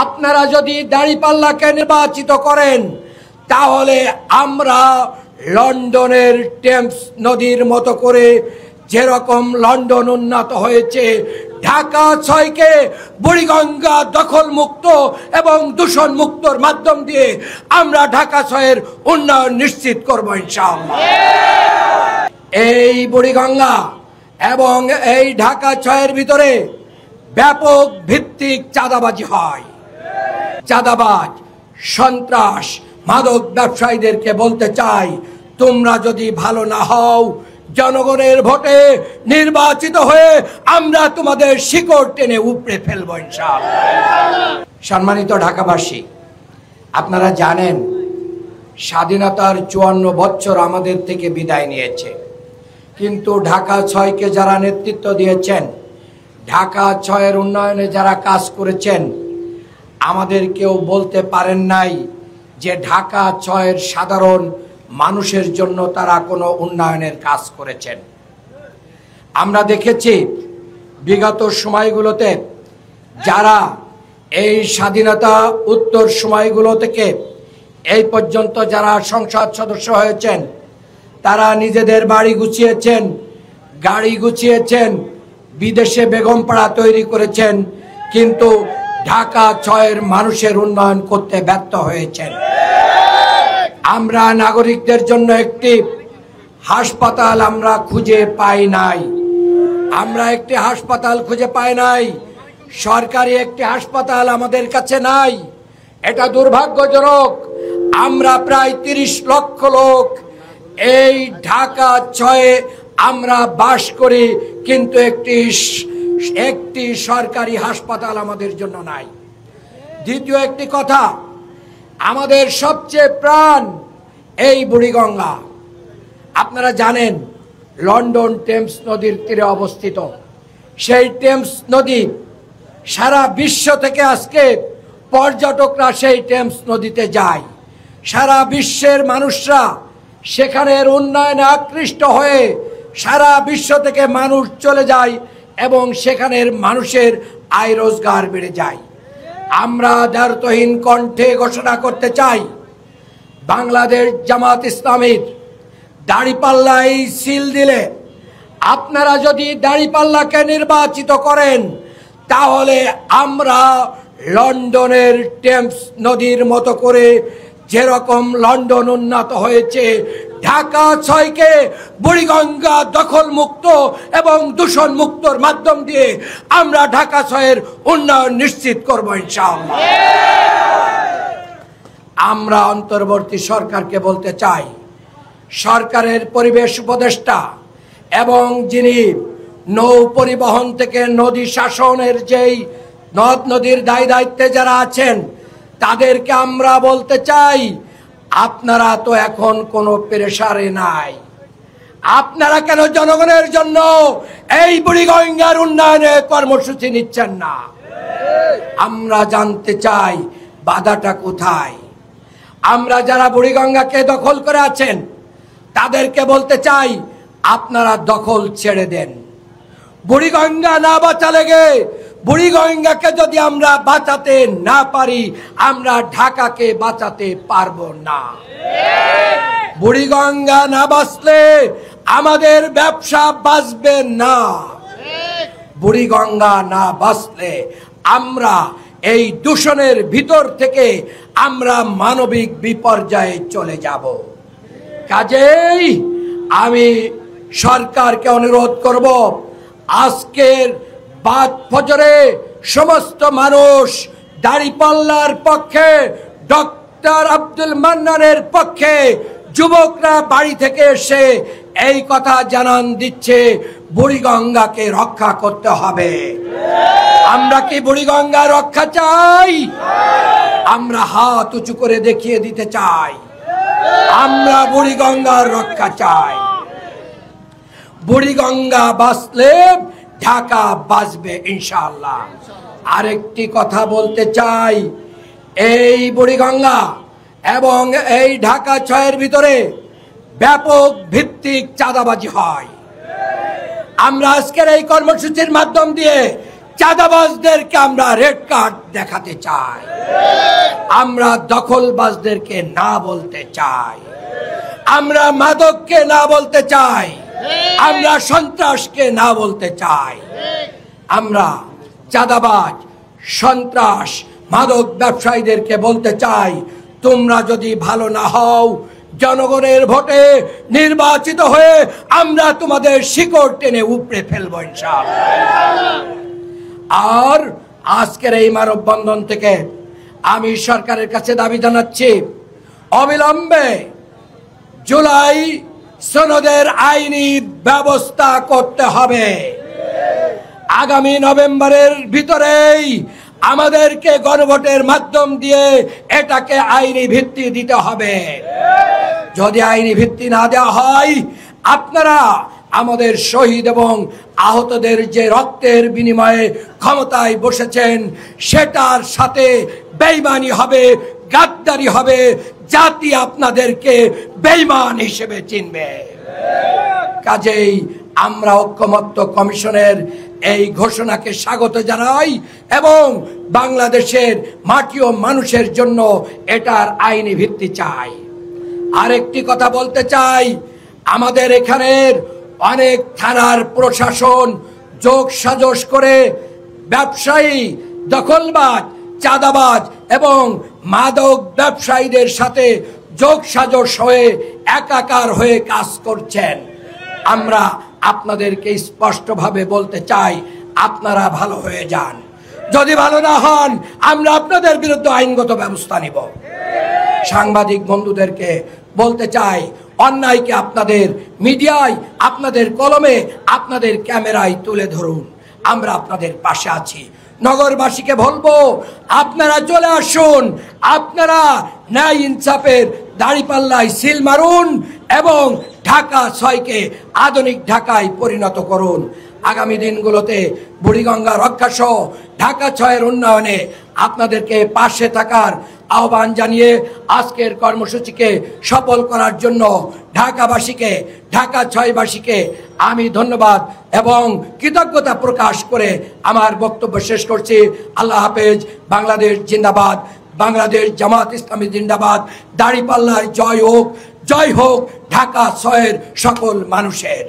আপনারা যদি দাঁড়িপাল্লাকে নির্বাচিত করেন তাহলে আমরা লন্ডনের টেমস নদীর মতো করে যেরকম লন্ডন উন্নত হয়েছে, ঢাকা ৬কে বুড়িগঙ্গা দখল মুক্ত এবং দূষণ মুক্তর মাধ্যম দিয়ে আমরা ঢাকা ৬-এর উন্নয়ন নিশ্চিত করব ইনশাআল্লাহ। এই বুড়িগঙ্গা এবং এই ঢাকা ৬-এর ভিতরে ব্যাপক ভিত্তিক চাঁদাবাজি হয়। চাঁদাবাজ, সন্ত্রাস, মাদক ব্যবসায়ীদেরকে বলতে চাই, তোমরা যদি ভালো না হও, জনগণের ভোটে নির্বাচিত হয়ে আমরা তোমাদের শিকড় টেনে উপড়ে ফেলবো ইনশাআল্লাহ। সম্মানিত ঢাকাবাসী, আপনারা জানেন স্বাধীনতার ৫৪ বছর আমাদের থেকে বিদায় নিয়েছে, কিন্তু ঢাকা ৬কে যারা নেতৃত্ব দিয়েছেন, ঢাকা ৬-এর উন্নয়নে যারা কাজ করেছেন, আমাদের কেউ বলতে পারেন নাই যে ঢাকা ৬-এর সাধারণ মানুষের জন্য তারা কোনো উন্নয়নের কাজ করেছেন। আমরা দেখেছি বিগত সময়গুলোতে যারা এই স্বাধীনতা উত্তর সময়গুলো থেকে এই পর্যন্ত যারা সংসদ সদস্য হয়েছেন, তারা নিজেদের বাড়ি গুছিয়েছেন, গাড়ি গুছিয়েছেন, বিদেশে বেগমপাড়া তৈরি করেছেন, কিন্তু ঢাকা ৬-এর মানুষের উন্নয়ন করতে ব্যর্থ হয়েছেন। আমরা নাগরিকদের জন্য একটি হাসপাতাল আমরা খুঁজে পাই নাই, আমরা একটি হাসপাতাল খুঁজে পাই নাই, সরকারি একটি হাসপাতাল আমাদের কাছে নাই। এটা দুর্ভাগ্যজনক। আমরা প্রায় ৩০ লক্ষ লোক এই ঢাকা ৬-এ আমরা বাস করি, কিন্তু একটি সরকারি হাসপাতাল আমাদের জন্য নাই। দ্বিতীয় একটি কথা, আমাদের সবচেয়ে প্রাণ এই বুড়িগঙ্গা। আপনারা জানেন লন্ডন টেমস নদীর তীরে অবস্থিত। সেই টেমস নদী সারা বিশ্ব থেকে আজকে পর্যটকরা সেই টেমস নদীতে যায়। সারা বিশ্বের মানুষরা সেখানের উন্নয়নে আকৃষ্ট হয়ে সারা বিশ্ব থেকে মানুষ চলে যায় এবং সেখানের মানুষের আয় রোজগার বেড়ে যায়। আমরা দ্ব্যর্থহীন কণ্ঠে ঘোষণা করতে চাই, বাংলাদেশ জামাত ইসলামীর দাঁড়িপাল্লায় সিল দিলে, আপনারা যদি দাঁড়িপাল্লাকে নির্বাচিত করেন তাহলে আমরা লন্ডনের টেমস নদীর মতো করে যেরকম লন্ডন উন্নত হয়েছে, ঢাকা ৬কে বুড়িগঙ্গা দখল মুক্ত এবং দূষণ মুক্তর মাধ্যম দিয়ে আমরা ঢাকা ৬-এর উন্নয়ন নিশ্চিত করব ইনশাআল্লাহ। আমরা অন্তর্বর্তী সরকারকে বলতে চাই, সরকারের পরিবেশ উপদেষ্টা এবং যিনি নৌ পরিবহন থেকে নদী শাসনের যেই নদ নদীর দায় দায়িত্বে যারা আছেন, তাদেরকে আমরা বলতে চাই, আপনারা তো এখন কোনো প্রেসারে নাই, আপনারা কেন জনগণের জন্য এই বুড়িগঙ্গার উন্নয়নে কর্মসূচি নিচ্ছেন না? আমরা জানতে চাই বাধাটা কোথায়। আমরা যারা বুড়িগঙ্গাকে দখল করে আছেন তাদেরকে বলতে চাই, আপনারা দখল ছেড়ে দেন। বুড়িগঙ্গা না বাঁচালে বুড়িগঙ্গাকে যদি আমরা বাঁচাতে না পারি, আমরা ঢাকাকে বাঁচাতে পারবো না। বুড়িগঙ্গা না বাঁচলে আমাদের ব্যবসা বাঁচবে না। বুড়িগঙ্গা না বাঁচলে আমরা এই দূষণের ভিতর থেকে আমরা মানবিক বিপর্যয়ে চলে যাব। কাজেই আমি সরকারকে অনুরোধ করব, আজকের বাদ ফজরে সমস্ত মানুষ দাঁড়িপাল্লার পক্ষে, ডক্টর আব্দুল মান্নানের পক্ষে যুবকরা বাড়ি থেকে এসে এই কথা জানান দিচ্ছে, বুড়িগঙ্গাকে রক্ষা করতে হবে। আমরা কি বুড়িগঙ্গা রক্ষা চাই? আমরা হাত উঁচু করে দেখিয়ে দিতে চাই, আমরা বুড়িগঙ্গার রক্ষা চাই। বুড়িগঙ্গা বাঁচলে ঢাকা বাঁচবে ইনশাআল্লাহ। আরেকটি কথা বলতে চাই, এই বুড়িগঙ্গা এবং এই ঢাকা ৬-এর ভিতরে ব্যাপক ভিত্তিক চাঁদাবাজি হয়। আমরা আজকের এই কর্মসূচির মাধ্যম দিয়ে চাঁদাবাজদেরকে আমরা রেড কার্ড দেখাতে চাই, আমরা দখলবাজদেরকে না বলতে চাই, আমরা মাদককে না বলতে চাই, আমরা সন্ত্রাসকে না বলতে চাই। আমরা চাঁদাবাজ, সন্ত্রাস, মাদক ব্যবসায়ীদেরকে বলতে চাই, তোমরা যদি ভালো না হও, জনগণের ভোটে নির্বাচিত হয়ে আমরা তোমাদের শিকড় টেনে উপড়ে ফেলবো ইনশাআল্লাহ। আর আজকের এই মানববন্ধন থেকে আমি সরকারের কাছে দাবি জানাচ্ছি, অবিলম্বে জুলাই সনদের আইনি ব্যবস্থা করতে হবে। আগামী নভেম্বরের ভিতরেই আমাদেরকে গণভোটের মাধ্যম দিয়ে এটাকে আইনি ভিত্তি দিতে হবে। যদি আইনি ভিত্তি না দেওয়া হয়, আপনারা আমাদের শহীদ এবং আহতদের যে রক্তের বিনিময়ে ক্ষমতায় বসেছেন, সেটার সাথে বেঈমানি হবে, গাদ্দারি হবে, জাতি আপনাদেরকে বেঈমান হিসেবে চিনবে। কাজেই আমরা ঐক্যমত্য কমিশনের এই ঘোষণাকে স্বাগত জানাই এবং বাংলাদেশের মাটি ও মানুষের জন্য এটার আইনি ভিত্তি চাই। আরেকটি কথা বলতে চাই, আমাদের এখানের অনেক থানার প্রশাসন যোগ সাজস করে ব্যবসায়ী, দখলবাজ, চাঁদাবাজ এবং মাদক ব্যবসায়ীদের সাথে যোগ সাজস হয়ে একাকার হয়ে কাজ করছেন। আমরা আপনাদেরকে স্পষ্টভাবে বলতে চাই, আপনারা ভালো হয়ে যান। যদি ভালো না হন, আমরা আপনাদের বিরুদ্ধে আইনগত ব্যবস্থা নিব। সাংবাদিক বন্ধুদেরকে বলতে চাই, অন্যায়কে আপনাদের মিডিয়ায়, আপনাদের কলমে, আপনাদের ক্যামেরায় তুলে ধরুন। আমরা আপনাদের পাশে আছি। নগরবাসীকে বলবো, আপনারা চলে আসুন, আপনারা ন্যায় ইনসাফের দাঁড়িপাল্লায় সিল মারুন এবং ঢাকা ৬কে আধুনিক ঢাকায় পরিণত করুন। আগামী দিনগুলোতে বুড়িগঙ্গা রক্ষা সহ ঢাকা ৬-এর উন্নয়নে আপনাদেরকে পাশে থাকার আহ্বান জানিয়ে আজকের কর্মসূচিকে সফল করার জন্য ঢাকাবাসীকে, ঢাকা ৬বাসীকে আমি ধন্যবাদ এবং কৃতজ্ঞতা প্রকাশ করে আমার বক্তব্য শেষ করছি। আল্লাহ হাফেজ। বাংলাদেশ জিন্দাবাদ। বাংলাদেশ জামাত ইসলামী জিন্দাবাদ। দাঁড়িপাল্লার জয় হোক, জয় হোক ঢাকা ৬-এর সকল মানুষের।